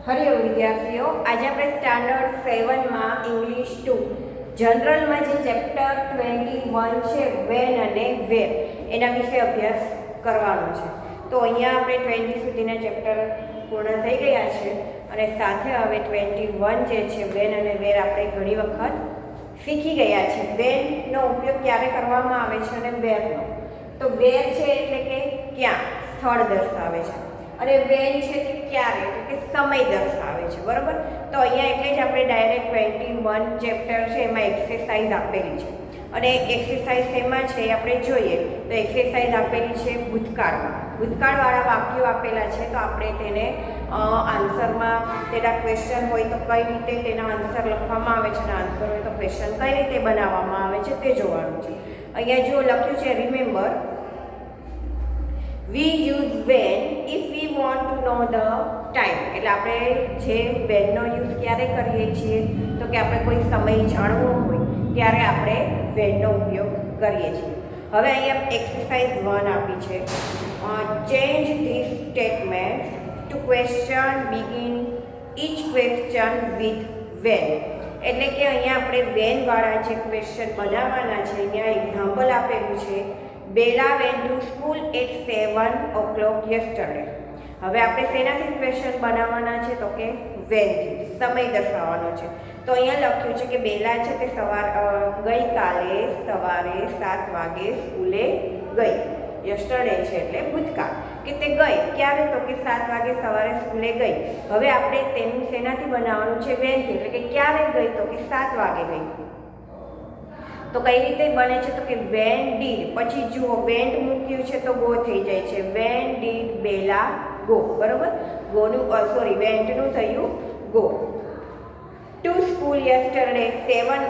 હરિયો વિદ્યાર્થીઓ, આજે આપણે સ્ટાન્ડર્ડ 7 માં ઇંગ્લિશ 2 જનરલમાં જે ચેપ્ટર 21 છે વેન અને વેર એના વિશે અભ્યાસ કરવાનો છે. તો અહીંયા આપણે 20 સુધીના ચેપ્ટર પૂર્ણ થઈ ગયા છે અને સાથે હવે 21 જે છે વેન અને વેર આપણે ઘણી વખત શીખી ગયા છે. વેનનો ઉપયોગ ક્યારે કરવામાં આવે છે અને વેરનો. તો વેર છે એટલે કે ક્યાં, સ્થળ દર્શાવે છે, અને વેન છે તે ક્યારે એટલે કે સમય દર્શાવે છે. બરાબર. તો અહીંયા એટલે જ આપણે ડાયરેક્ટ 21 ચેપ્ટર છે એમાં એક્સરસાઇઝ આપેલી છે અને એક્સરસાઇઝ એમાં છે આપણે જોઈએ તો એક્સરસાઇઝ આપેલી છે ભૂતકાળમાં. ભૂતકાળવાળા વાક્યો આપેલા છે તો આપણે તેને આન્સરમાં તેના ક્વેશ્ચન હોય તો કઈ રીતે તેના આન્સર લખવામાં આવે છે અને આન્સર હોય તો ક્વેશ્ચન કઈ રીતે બનાવવામાં આવે છે તે જોવાનું છે. અહીંયા જો લખ્યું છે remember we use when if we want to know the time. એટલે આપણે જે વેનનો યુઝ ક્યારે કરીએ છીએ તો કે આપણે કોઈ સમય જાણવો હોય ત્યારે આપણે વેનનો ઉપયોગ કરીએ છીએ. હવે અહીંયા એક્સરસાઇઝ 1 આપી છે. Change this statement to question begin each question with when. એટલે કે અહીંયા આપણે વેનવાળા જે ક્વેશ્ચન બનાવવાના છે. અહીંયા એક્ઝામ્પલ આપેલું છે Bela went to school at 7 o'clock yesterday. હવે આપણે શેનાથી ક્વેશ્ચન બનાવવાના છે તો કે વેનથી, સમય દર્શાવવાનો છે. તો અહીંયા લખ્યું છે કે બેલા છે તે ગઈકાલે સવારે 7 વાગે સ્કૂલે ગઈ. યસ્ટરડે છે એટલે ભૂતકાળ, કે તે ગઈ ક્યારે તો કે 7 વાગે સવારે સ્કૂલે ગઈ. હવે આપણે તેનું શેનાથી બનાવવાનું છે વેનથી, એટલે કે ક્યારે ગઈ તો કે 7 વાગે ગઈ. તો કઈ રીતે બને છે તો કે વેન ડીડ, પછી જુઓ વેન્ટ મૂક્યું છે તો ગો થઈ જાય છે. When did Bella go. બરોબર. ગોનું વેન્ટનું થયું go. To school yesterday 7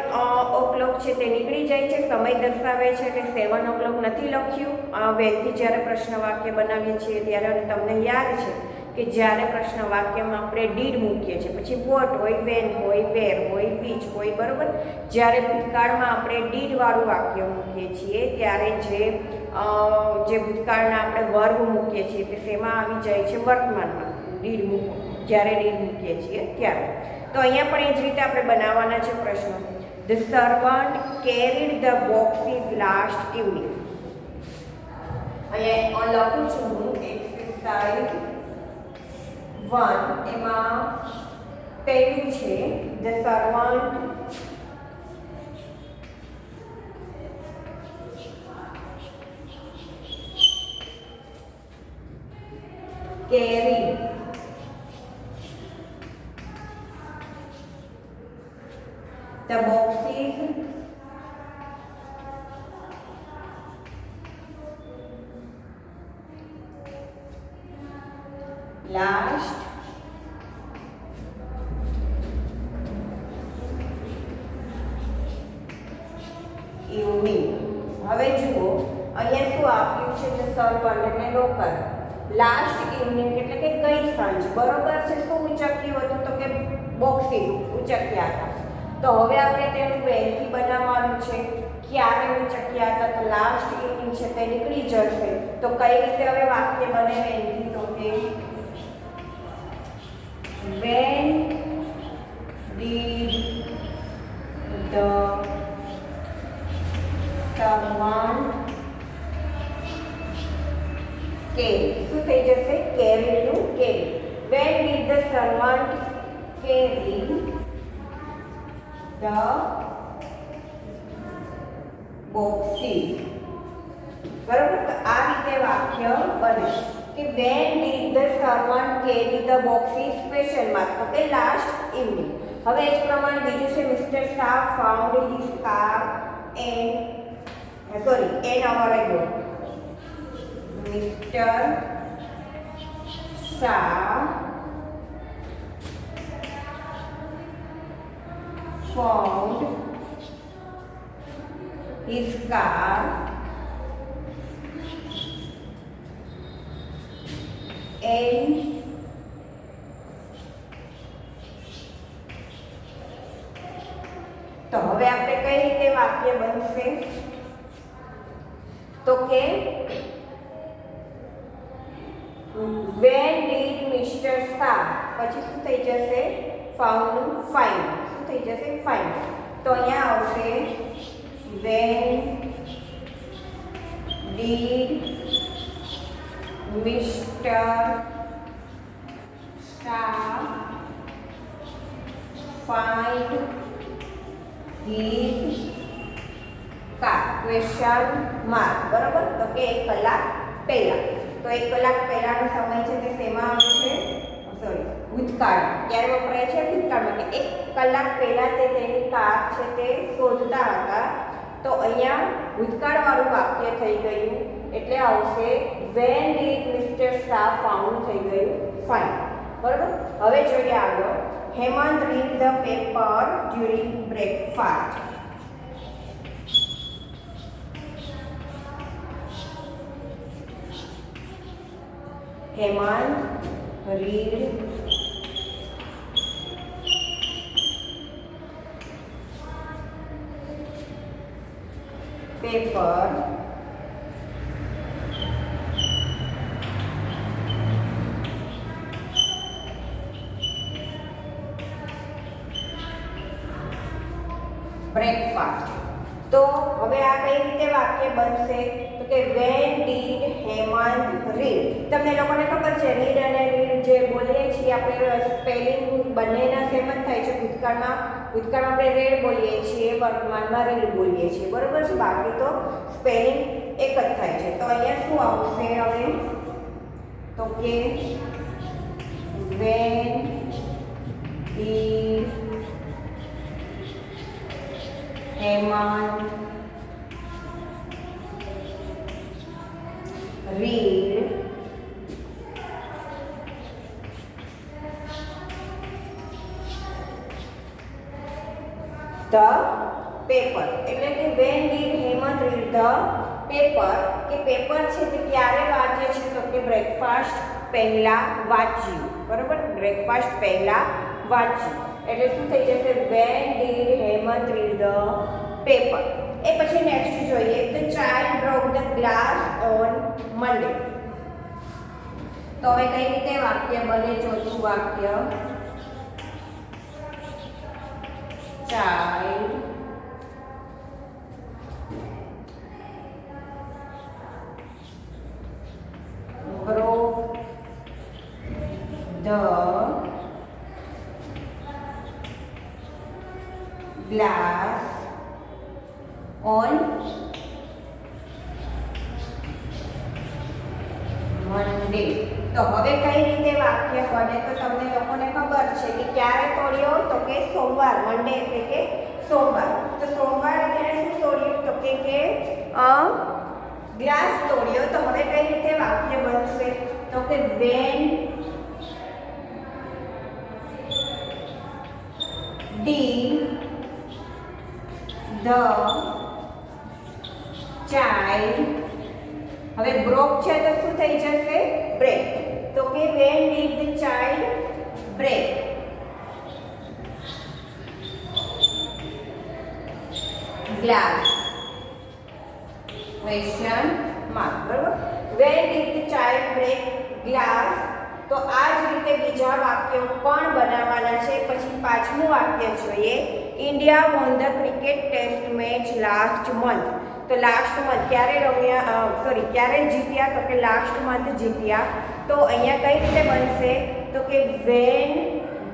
o'clock છે તે નીકળી જાય છે, સમય દર્શાવે છે એટલે 7 o'clock નથી લખ્યું. વેનથી જ્યારે પ્રશ્ન વાક્ય બનાવીએ છીએ ત્યારે, અને તમને યાદ છે કે જ્યારે પ્રશ્ન વાક્યમાં આપણે ડીડ મૂકીએ છીએ પછી વોટ હોય, વેન હોય, વેર હોય, વિચ હોય. બરાબર. જ્યારે ભૂતકાળમાં આપણે ડીડવાળું વાક્ય મૂકીએ છીએ ત્યારે જે ભૂતકાળના આપણે વર્ગ મૂકીએ છીએ તે શેમાં આવી જાય છે, વર્તમાનમાં. જ્યારે ડીડ મૂકીએ છીએ ત્યારે. તો અહીંયા પણ એ જ રીતે આપણે બનાવવાના છે પ્રશ્નો. The servant carried the boxes last evening. અહીંયા લખું છું હું એક્સરસાઇઝ 1 એમાં પહેલું છે the servant carried the boxes last evening. હવે જુઓ અહીંયા શું આપ્યું છે જે સર્વન્ટ એટલે નોકર. લાસ્ટ ઇવનિંગ એટલે કે ગઈ સાંજ. બરોબર છે. શું ઉચક્યું હતું તો કે બોક્સીસ ઉચક્યા હતા. તો હવે આપણે તેનું વેનથી બનાવવાનું છે. ક્યારે ઉચક્યા હતા તો લાસ્ટ ઇવનિંગ છે તે નીકળી જશે. તો કઈ રીતે હવે વાક્ય બને વેનથી તો કે when did the someone carry. શું થઈ જશે? carry નું carry. when did the servant carry the boxes. બરોબર. તો આ રીતે વાક્ય બને કે when did the servant carry the boxes question mark તો કે last evening. હવે એ જ પ્રમાણે બીજું છે mister Shah found his car and our go. Mr. Shah found his car and તો હવે આપણે કઈ રીતે વાક્ય બનશે તો કે when did Mr. Shah પછી શું થઈ જશે ફાઉન્ડ ફાઇન્ડ શું થઈ જશે ફાઇન્ડ તો અહીંયા આવશે when did Mr. Shah find his car question mark બરાબર તો કે 1 કલાક પહેલા તો 1 કલાક પહેલાનો સમય છે તે શેમાં આવે છે સોરી ભૂતકાળ ક્યારે વપરાય છે ભૂતકાળમાં કે 1 કલાક પહેલા તે તેની કાર છે તે શોધતા હતા તો અહીંયા ભૂતકાળવાળું વાક્ય થઈ ગયું એટલે આવશે when did Mr. Shah found થઈ ગયું find બરાબર હવે જોઈએ આગળ Hemant read the paper during breakfast Hemant read paper breakfast તો હવે આ કઈ રીતે વાક્ય બનશે તો કે when did હેમંત read તમને લોકોને ખબર છે read અને read જે બોલીએ છીએ આપણે સ્પેલિંગ બંનેના સેમ જ થાય છે ભૂતકાળમાં આપણે read બોલીએ છીએ વર્તમાનમાં read બોલીએ છીએ બરોબર છે બાકી તો સ્પેલિંગ એક જ થાય છે તો અહીંયા શું આવશે હવે તો કે when did Hemant read the paper એટલે કે when did Hemant read the paper કે પેપર છે તે ક્યારે વાંચે છે તો કે બ્રેકફાસ્ટ પહેલા વાંચ્યું બરાબર બ્રેકફાસ્ટ પહેલા વાંચ્યું એટલે શું થઈ જશે when did Hemant read the paper એ પછી નેક્સ્ટ જોઈએ the child broke the glass on Monday તો હવે કઈ રીતે વાક્ય બને ચોથું વાક્ય child broke the glass on Monday તો હવે કઈ રીતે વાક્ય બને તો તમને લોકોને ખબર છે કે ક્યારે તોડ્યો તો કે સોમવાર મંડે એટલે કે સોમવાર તો સોમવારે તેને શું તોડ્યું તો કે ગ્લાસ તોડ્યો તો હવે કઈ રીતે વાક્ય બનશે તો કે when did the child હવે broke છે તો શું થઈ જશે break તો કે when did the child break glass question mark બરાબર when did the child break glass તો આ જ રીતે બીજા વાક્યો પણ બનાવવાના છે પછી પાંચમું વાક્ય જોઈએ India won the cricket test match last month તો લાસ્ટ મંથ ક્યારે રમ્યા ક્યારે જીત્યા તો કે લાસ્ટ મંથ જીત્યા તો અહીંયા કઈ રીતે બનશે તો કે when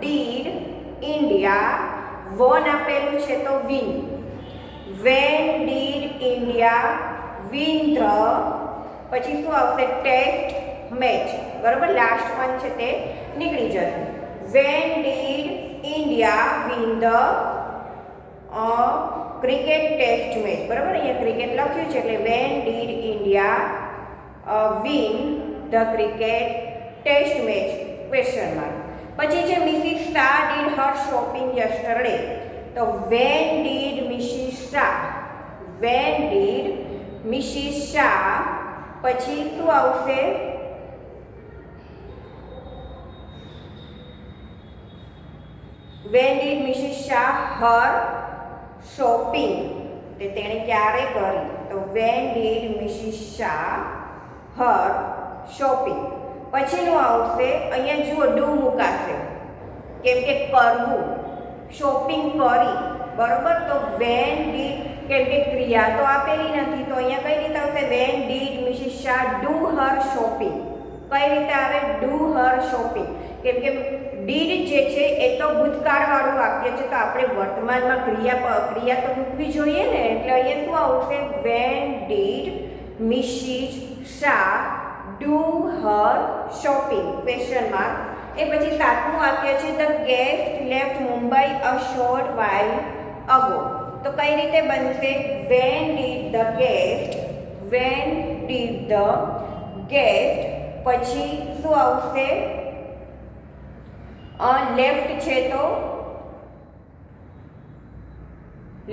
did ઇન્ડિયા વોન આપેલું છે તો win when did India win the પછી શું આવશે ટેસ્ટ મેચ બરાબર લાસ્ટ મંથ છે તે નીકળી જશે when did India win the cricket test match બરાબર અહીંયા ક્રિકેટ લખ્યું છે એટલે when did India win the cricket test match question mark પછી છે Mrs Shah did her shopping yesterday તો when did મિસિસ શાહ પછી શું આવશે when did Mrs Shah her shopping તે તેણે ક્યારે કરી તો when did Mrs Shah her shopping પછીનું આવશે અહીંયા જુઓ ડુ મુકાશે કેમ કે કરવું, શોપિંગ કરી, બરોબર. તો વેન ડીડ, કેમ કે ક્રિયા તો આપેલી નથી, તો અહીંયા કઈ રીતે આવશે? When did Mrs Shah do her shopping. કઈ રીતે આવે? Do her shopping. કેમ કે ડીડ જે છે એ તો ભૂતકાળવાળું વાક્ય છે, તો આપણે વર્તમાનમાં ક્રિયા તો મૂકવી જોઈએ ને. એટલે અહીંયા શું આવશે? When did Mrs Shah do her shopping? Question mark. એ પછી સાતમું વાક્ય છે the guest left Mumbai a short while ago. તો કઈ રીતે બનશે? વેન ડીડ ધ ગેસ્ટ, પછી શું આવશે? લેફ્ટ છે તો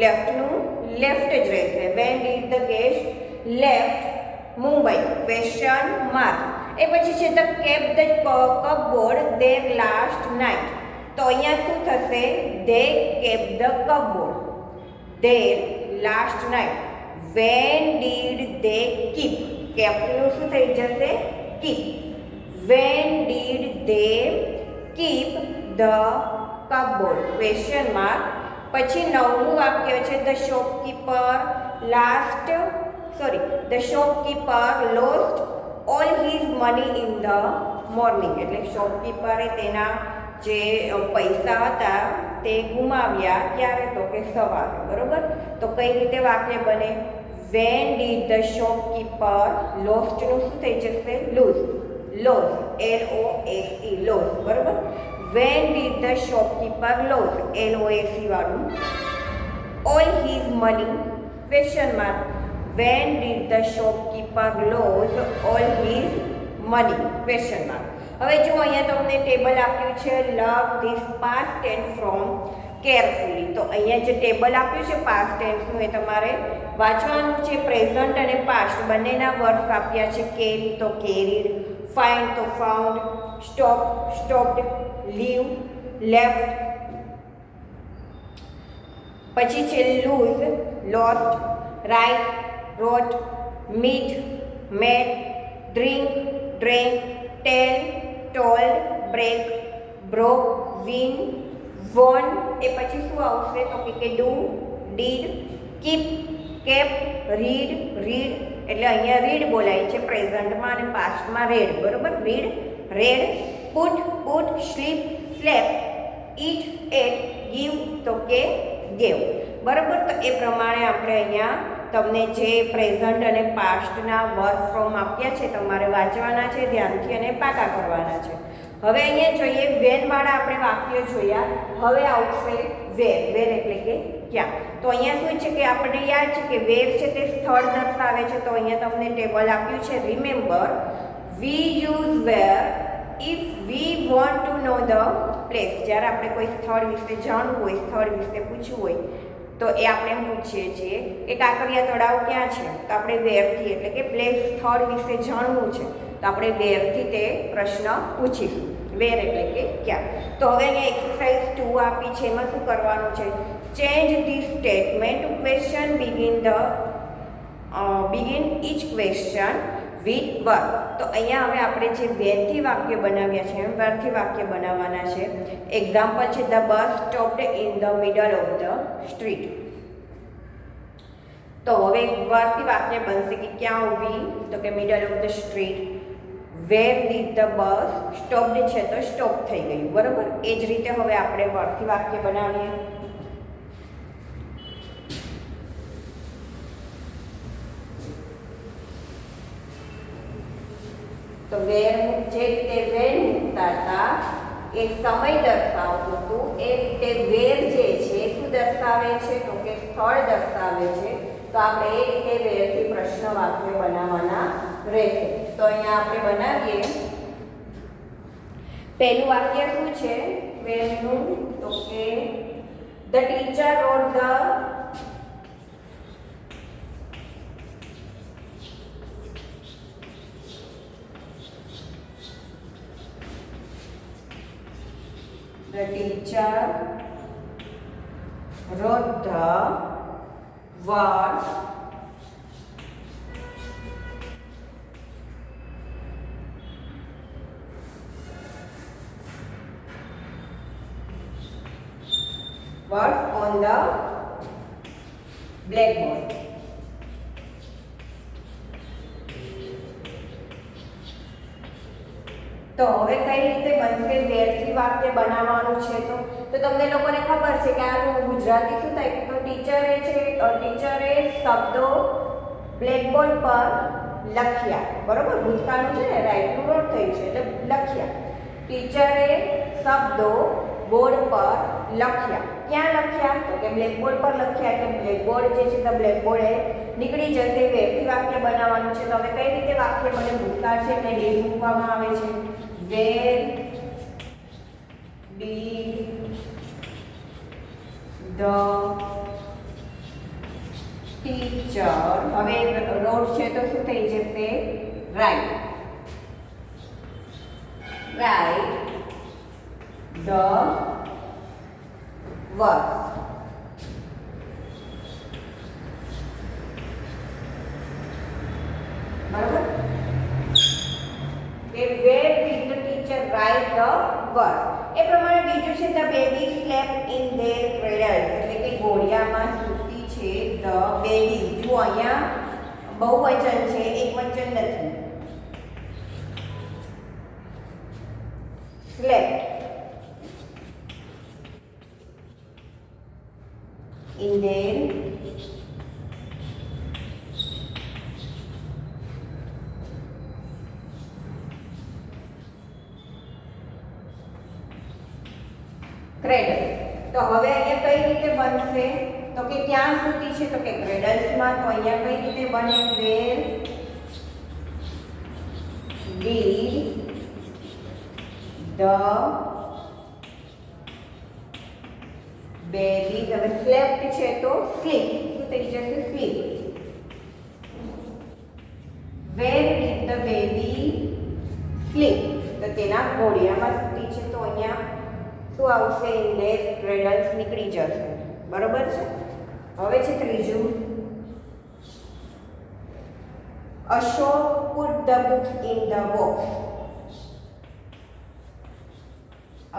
લેફ્ટનું લેફ્ટ જ રહેશે. When did the guest left Mumbai? Question mark. એ પછી છે the kept the cupboard there last night. તો અહીંયા શું થશે? They kept the cupboard there last night. When did they keep? કેપનું શું થઈ જશે? Keep. When did they keep the cupboard? Question mark. પછી નવમું વાક્ય છે the shopkeeper lost all his money in the morning. એટલે શોપકીપરે તેના જે પૈસા હતા તે ગુમાવ્યા ક્યારે? તો કે સવારે, બરોબર. તો કઈ રીતે વાક્ય બને? વેન ડીડ ધ શોપકીપર લોસ્ટનું શું થઈ જશે? લોઝ. લોઝ, LOSE, લોઝ, બરોબર. When did the shopkeeper lose, LOSE વાળું all his money? Question mark. When did the shopkeeper lose all his money? Question mark. હવે જો અહીંયા તમને ટેબલ આપ્યું છે learn this past tense from carefully. તો અહીંયા જે ટેબલ આપ્યું છે પાસ્ટ ટેન્સનું એ તમારે વાંચવાનું છે. પ્રેઝન્ટ અને પાસ્ટ બંનેના વર્બ આપ્યા છે. કેરી તો કેરીડ, ફાઇન્ડ તો ફાઉન્ડ, સ્ટોપ્ડ, લીવ, લેફ્ટ. પછી છે lose, lost, write, wrote, meet, met, drink, drank, tell, told, break, broke, win, won. એ પછી શું આવશે? તો કે do, did, keep, kept, read. એટલે અહીંયા રીડ બોલાય છે પ્રેઝન્ટમાં અને પાસ્ટમાં રેડ, બરોબર. Read, read, put, sleep, slept, eat, ate, give તો કે ગેવ, બરોબર. તો એ પ્રમાણે આપણે અહીંયા તમને જે પ્રેઝન્ટ અને પાસ્ટના વર્બ ફ્રોમ આપ્યા છે તમારે વાંચવાના છે ધ્યાનથી અને પાકા કરવાના છે. હવે અહીંયા જોઈએ વેનવાળા આપણે વાક્યો જોયા. હવે આવશે વેર. વેર એટલે કે ક્યાં. તો અહીંયા શું છે કે આપણને યાદ છે કે વેર છે તે સ્થળ દર્શાવે છે. તો અહીંયા તમને ટેબલ આપ્યું છે. Remember we use where if we want to know the place. જ્યારે આપણે કોઈ સ્થળ વિશે જાણવું હોય, સ્થળ વિશે પૂછવું હોય, તો એ આપણે પૂછીએ છીએ કે કાંકરિયા તળાવ ક્યાં છે? તો આપણે વેરથી, એટલે કે પ્લેસ, સ્થળ વિશે જાણવું છે તો આપણે વેરથી તે પ્રશ્ન પૂછીશું. વેર એટલે કે ક્યાં. તો હવે અહીંયા એક્સરસાઇઝ 2 આપી છે. એમાં શું કરવાનું છે? Change this statement to question. Begin each question with verb. તો અહીંયા હવે આપણે જે વેરથી વાક્ય બનાવ્યા છે એમ વર્બથી વાક્ય બનાવવાના છે. એક્ઝામ્પલ છે the bus stopped in the middle of the street. તો હવે વર્બથી વાક્ય બનશે કે ક્યાં ઊભી? તો કે middle of the street. Wear did the bus? Stopped છે તો સ્ટોપ થઈ ગયું, બરોબર. એ જ રીતે હવે આપણે વર્બથી વાક્ય બનાવીએ. તો વેર જે રીતે વેર મૂકતા હતા એ સમય દર્શાવતું હતું, એ રીતે વેર જે છે શું દર્શાવે છે? તો કે સ્થળ દર્શાવે છે. તો આપણે એ રીતે વેરથી પ્રશ્ન વાક્ય બનાવવાના રહેશે. તો અહીંયા આપણે બનાવીએ. પહેલું વાક્ય શું છે વેરનું? તો કે the teacher wrote the The teacher wrote the word words on the blackboard. તો હવે કઈ રીતે બનશે વેરથી વાક્ય બનાવવાનું છે તો તમને લોકોને ખબર છે કે આનું ગુજરાતી શું થાય તો ટીચરે શબ્દો બ્લેકબોર્ડ પર લખ્યા, બરોબર, ભૂતકાળનું છે ને રાઈટનું રોટ થયું છે એટલે લખ્યા. ટીચરે શબ્દો બોર્ડ પર લખ્યા. ક્યાં લખ્યા તો કે બ્લેકબોર્ડ પર લખ્યા એટલે બ્લેકબોર્ડ જે છે તો બ્લેકબોર્ડે નીકળી જશે. વેરથી વાક્ય બનાવવાનું છે તો હવે કઈ રીતે વાક્ય બને ભૂતકાળ છે એટલે ડીડ મૂકવામાં આવે છે. Where did the teacher, હવે રોડ છે તો શું થઈ જશે રાઈટ the words. બરાબર કે where did the teacher write the words. એ પ્રમાણે બીજું છે the baby slept in their cradles એટલે કે ઘોડિયામાં સૂતી છે the baby. જુઓ અહીંયા બહુવચન છે એકવચન નથી. slept in their cradle. તો હવે અહીંયા કઈ રીતે બનશે તો કે ક્યાં સુધી છે તો કે ક્રેડલ્સમાં. તો અહીંયા કઈ રીતે બને વેર ડીડ ધ બેબી, હવે સ્લેપ્ટ છે તો સ્લીપ, શું થઈ જશે sleep. Where did the baby sleep તો તેના ઘોડિયામાં સૂતી છે તો અહીંયા શું આવશે ઇન ધેર ક્રેડલ્સ નીકળી જશે, બરોબર છે. હવે છે ત્રીજું Ashok put the books in the box.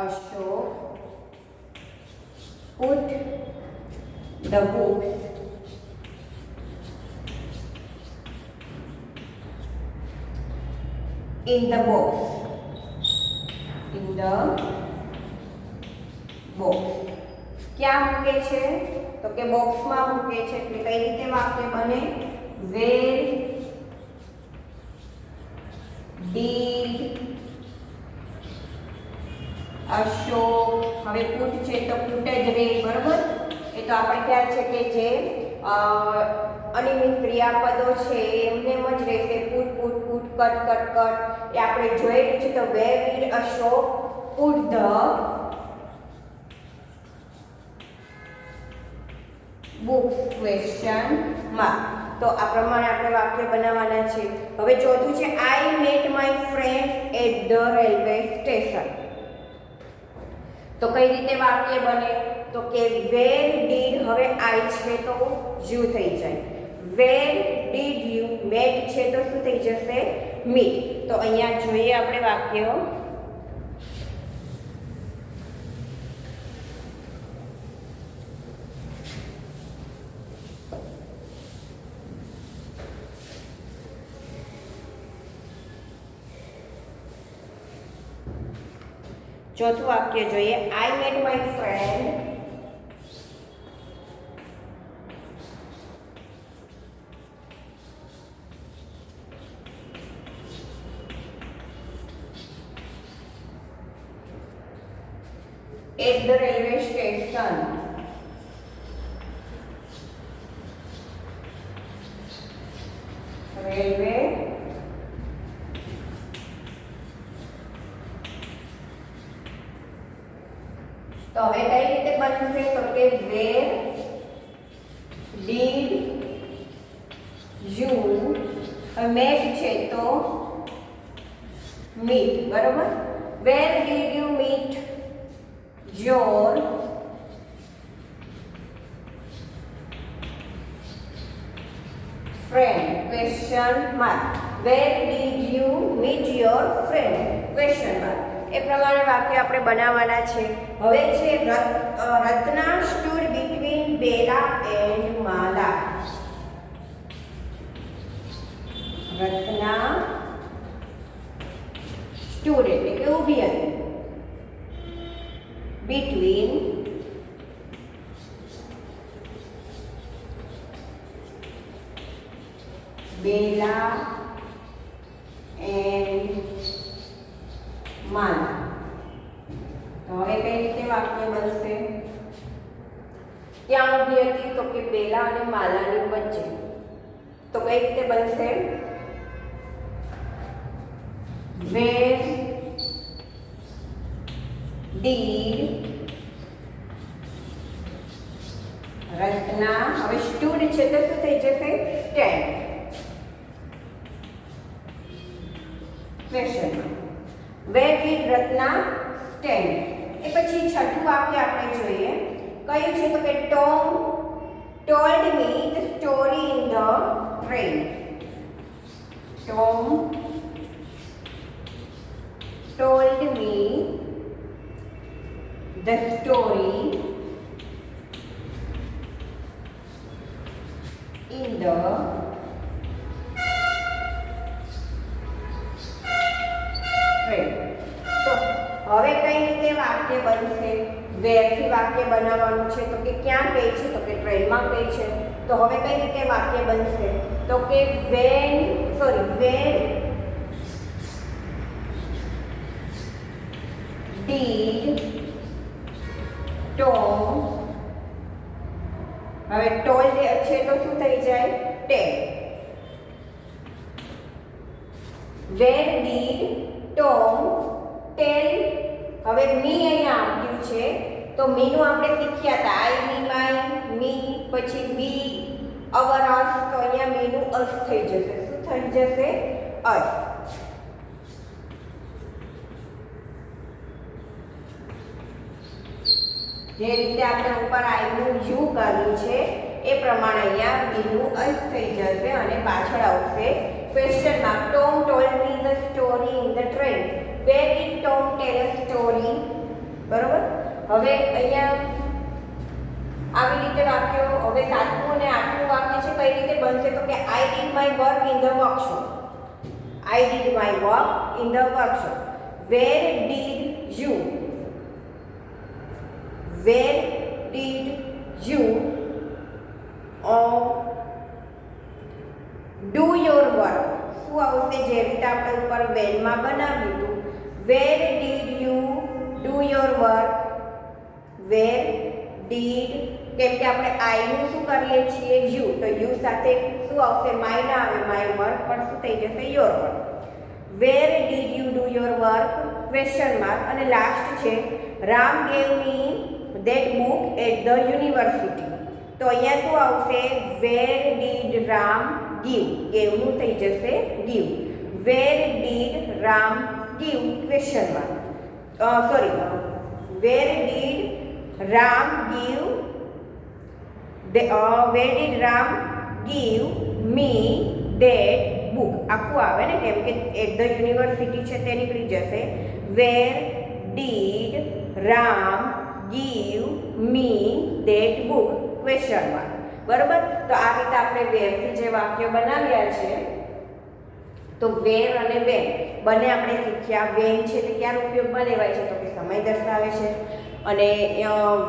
Ashok put the books in the box. In the box. ક્યાં મૂકે છે તો કે બોક્સમાં મૂકે છે એટલે કઈ રીતે વાક્ય બને વેર ડીડ અશોક. હવે પુટ છે તો પુટ જ રે, બરોબર. એ તો આપણે ખ્યાલ છે કે જે અનિયમિત ક્રિયાપદો છે એમને જ રહેશે. Put put put cut cut cut એ આપણે જોયેલું છે. તો where did Ashok put the books question mark. તો આ પ્રમાણે આપણે વાક્ય બનાવવાના છે. હવે ચોથું છે I met my friend at the railway station. તો કઈ રીતે વાક્ય બને તો કે where did, હવે I છે તો you થઈ જાય. where did you met છે તો શું થઈ જશે meet. તો અહીંયા જોઈએ આપણે વાક્ય. ચોથું વાક્ય જોઈએ I met my friend at the railway station. Railway તો હવે કઈ રીતે બનશે તો કે where did you met છે તો meet, બરોબર. where did you meet your friend question mark. where did you meet your friend question mark. એ પ્રમાણે વાક્ય આપણે બનાવવાના છે. હવે છે Ratna stood between Bela and Mala. Ratna stood એટલે કે ઊભી હતી બિટવીન બેલા એન્ડ માલા. તો હવે કઈ રીતે વાક્ય બનશે? ક્યાં ઊભી હતી? તો કે બેલા અને માલાની વચ્ચે. તો કઈ રીતે બનશે? Where did રત્ના, હવે સ્ટૂડ છે તો શું થઈ જશે? Stand. Question Where did Ratna stand? એ પછી છઠ્ઠું વાક્ય આપણે જોઈએ. કયું છે? તો કે Tom told me the story in the train. Tom told me the story in the train. તો હવે કઈ રીતે વાક્ય બનશે? વેરથી વાક્ય બનાવવાનું છે. તો કે ક્યાં ગઈ છે? તો કે ટ્રેનમાં ગઈ છે. તો હવે કઈ રીતે વાક્ય બનશે? તો કે વેર did Tom, હવે told છે તો શું થઈ જાય? tell. Where did Tom tell? હવે મી અહીંયા આપ્યું છે તો મીનું આપણે શીખ્યા હતા આઈ મી માય મી, પછી વી અવર અસ. તો અહીંયા મીનું અસ થઈ જશે. શું થઈ જશે? અસ. જે રીતે આપણે ઉપર આઈનું યુ કર્યું છે એ પ્રમાણે અહીંયા મીનું અસ થઈ જશે અને પાછળ આવશે question mark. Tom told me the story in the train. Where did Tom tell a story? બરોબર. હવે અહીંયા આવી રીતે વાક્યો. હવે સાતમું અને આઠમું વાક્ય છે કઈ રીતે બનશે? તો કે I did my work in the workshop. I did my work in the workshop. Where did you do your work? શું આવશે? જે રીતે આપણે ઉપર વેનમાં બનાવ્યું હતું. Where did you do your work? Where did, કેમ કે આપણે આઈ નું શું કરીએ છીએ? યુ. તો યુ સાથે શું આવશે? માય ના આવે. માય વર્ક પર શું થઈ જશે? Your work. Where did you do your work? Question mark. અને લાસ્ટ છે Ram gave me that book at the university. તો અહીંયા શું આવશે? Where did Ram give? give નું થઈ જશે give. Where did Ram give? Question mark. Where did Ram give where did Ram give me that book? આખું આવે ને, કેમ કે એટ ધ યુનિવર્સિટી છે તે નીકળી જશે. Where did Ram give me that book? Question mark. બરોબર. તો આ રીતે આપણે વેરથી જે વાક્યો બનાવ્યા છે તો વેર અને વેન બંને આપણે શીખ્યા. વેન છે તે ક્યારે ઉપયોગમાં લેવાય છે? તો કે સમય દર્શાવે છે. અને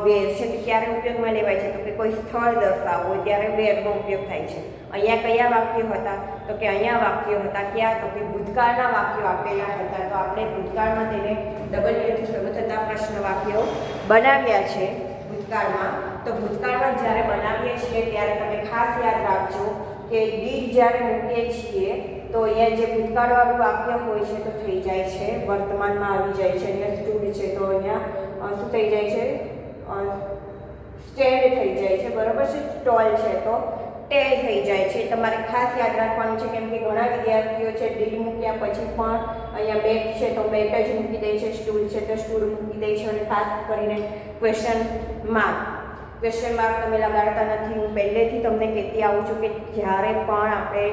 વેર છે તે ક્યારે ઉપયોગમાં લેવાય છે? તો કે કોઈ સ્થળ દર્શાવવું હોય ત્યારે વેરનો ઉપયોગ થાય છે. અહીંયા કયા વાક્યો હતા? તો કે અહીંયા વાક્યો હતા ક્યાં? તો કે ભૂતકાળના વાક્યો આપેલા હતા. તો આપણે ભૂતકાળમાં તેને ડબલ્યુથી શરૂ થતા પ્રશ્ન વાક્યો બનાવ્યા છે ભૂતકાળમાં. તો ભૂતકાળમાં જ્યારે બનાવીએ છીએ ત્યારે તમે ખાસ યાદ રાખજો કે ડીડ જ્યારે મૂકીએ છીએ તો અહીંયા જે ભૂતકાળવાળું વાક્ય હોય છે તો થઈ જાય છે વર્તમાનમાં આવી જાય છે. અહીંયા સ્ટૂડ છે તો અહીંયા શું થઈ જાય છે? સ્ટેન્ડ થઈ જાય છે. બરાબર છે. ટોલ છે તો ટેલ થઈ જાય છે. તમારે ખાસ યાદ રાખવાનું છે, કેમ કે ઘણા વિદ્યાર્થીઓ છે ડીડ મૂક્યા પછી પણ અહીંયા બેટ છે તો બેટ જ મૂકી દે છે, સ્ટૂલ છે તો સ્ટૂલ મૂકી દે છે. અને ખાસ કરીને ક્વેશ્ચન માર્ક તમે લગાડતા નથી. હું પહેલેથી તમને કહેતી આવું છું કે જ્યારે પણ આપણે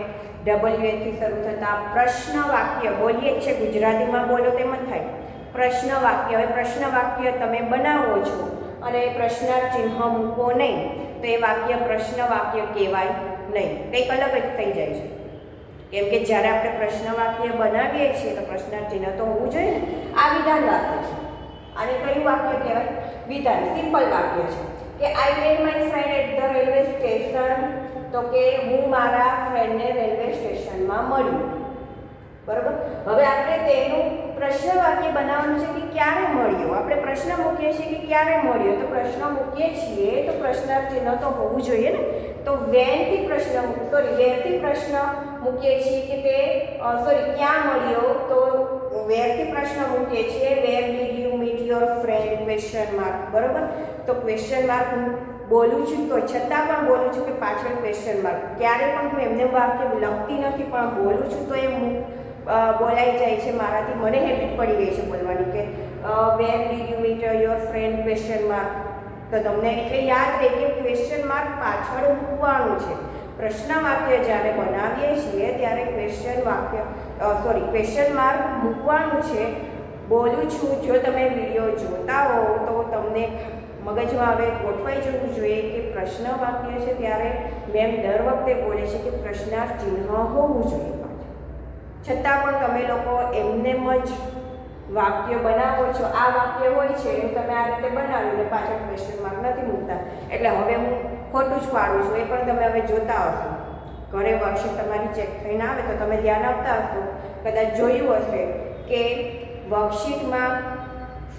ડબલ્યુએથી શરૂ થતા પ્રશ્ન વાક્ય બોલીએ છીએ, ગુજરાતીમાં બોલો તેમ જ થાય, પ્રશ્ન વાક્ય. હવે પ્રશ્ન વાક્ય તમે બનાવો છો અને પ્રશ્નાર્થ ચિહ્ન મૂકો નહીં તો એ વાક્ય પ્રશ્ન વાક્ય કહેવાય નહીં, કંઈક અલગ જ થઈ જાય છે. કેમ કે જ્યારે આપણે પ્રશ્ન વાક્ય બનાવીએ છીએ તો પ્રશ્નાર્થ ચિહ્ન તો હોવું જોઈએ ને. આ વિધાન વાક્ય છે, અને કયું વાક્ય કહેવાય? વિધાન. સિમ્પલ વાક્ય છે કે I met my friend at the railway station, તો કે હું મારા ફ્રેન્ડને રેલવે સ્ટેશનમાં મળ્યું. બરાબર. હવે આપણે તેનું પ્રશ્ન વાક્ય બનાવવાનું છે કે ક્યારે મળ્યો. આપણે પ્રશ્ન મૂકીએ છીએ કે ક્યારે મળ્યો, તો પ્રશ્ન મૂકીએ છીએ તો પ્રશ્નાર્થ ચિહ્ન તો હોવું જોઈએ ને. તો વેરથી પ્રશ્ન મૂકીએ છીએ કે તે ક્યાં મળ્યો, તો વેરથી પ્રશ્ન મૂકીએ છીએ. Where did you meet your friend question mark. બરાબર. તો ક્વેશ્ચન માર્ક હું બોલું છું તો છતાં પણ બોલું છું કે પાછળ ક્વેશ્ચન માર્ક. ક્યારે પણ હું એમને વાક્ય લખતી નથી પણ બોલું છું તો એ બોલાઈ જાય છે મારાથી. મને હેબિટ પડી ગઈ છે બોલવાની કે where did you meet your friend question mark. તો તમને એટલે યાદ રહે કે ક્વેશ્ચન માર્ક પાછળ મૂકવાનું છે. પ્રશ્ન વાક્ય જ્યારે બનાવીએ છીએ ત્યારે ક્વેશ્ચન માર્ક મૂકવાનું છે. બોલું છું. જો તમે વિડીયો જોતા હો તો તમને મગજમાં હવે ગોઠવાઈ જવું જોઈએ કે પ્રશ્ન વાક્ય છે ત્યારે મેમ દર વખતે બોલે છે કે પ્રશ્નાર્થ ચિહ્ન હોવું જોઈએ. છતાં પણ તમે લોકો એમનેમ જ વાક્ય બનાવો છો. આ વાક્ય હોય છે એનું તમે આ રીતે બનાવીને પાછળ ક્વેશ્ચન માર્ક નથી મૂકતા. એટલે હવે હું ખોટું જ પાડું છું. એ પણ તમે હવે જોતા હશો. ઘરે વર્કશીટ તમારી ચેક થઈને આવે તો તમે ધ્યાન આપતા હશો. કદાચ જોયું હશે કે વર્કશીટમાં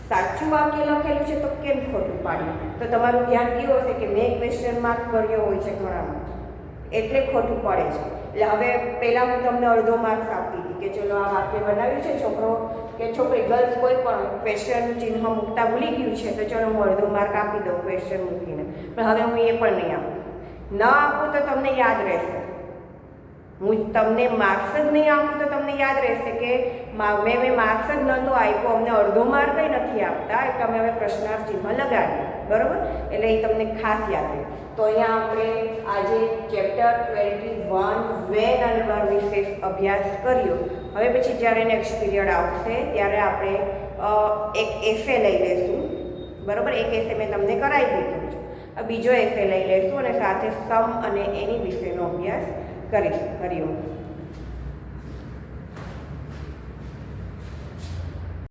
સાચું વાક્ય લખેલું છે તો કેમ ખોટું પાડ્યું. તો તમારું ધ્યાન ગયું હશે કે મેં ક્વેશ્ચન માર્ક કર્યો હોય છે ઘણામાં, એટલે ખોટું પડે છે. એટલે હવે પહેલાં હું તમને અડધો માર્ક્સ આપતી હતી કે ચલો આ વાક્ય બનાવ્યું છે, છોકરો કે છોકરી ગર્લ્સ કોઈ પણ ક્વેશ્ચન ચિહ્ન મૂકતા ભૂલી ગયું છે તો ચલો હું અડધો માર્ક આપી દઉં ક્વેશ્ચન મૂકીને. પણ હવે હું એ પણ નહીં આપું. ન આપું તો તમને યાદ રહેશે. હું તમને માર્ક્સ જ નહીં આપું તો તમને યાદ રહેશે કે મેં માર્ક્સ જ નહોતો આપ્યો, અમને અડધો માર્ક કંઈ નથી આપતા, એટલે અમે હવે પ્રશ્નાર્થ ચિહ્ન લગાડીએ. બરાબર. એટલે એ તમને ખાસ યાદ રહે. તો અહીંયા આપણે આજે ચેપ્ટર 21 વેન અને વર વિશે અભ્યાસ કર્યો. હવે પછી જ્યારે નેક્સ્ટ પીરિયડ આવશે ત્યારે આપણે એક એસે લઈ લઈશું. બરાબર. એક એસે મેં તમને કરાવી દીધું છે. બીજો એસે લઈ લઈશું અને સાથે સમ અને એની વિશેનો અભ્યાસ કરીશું. હરિઓમ.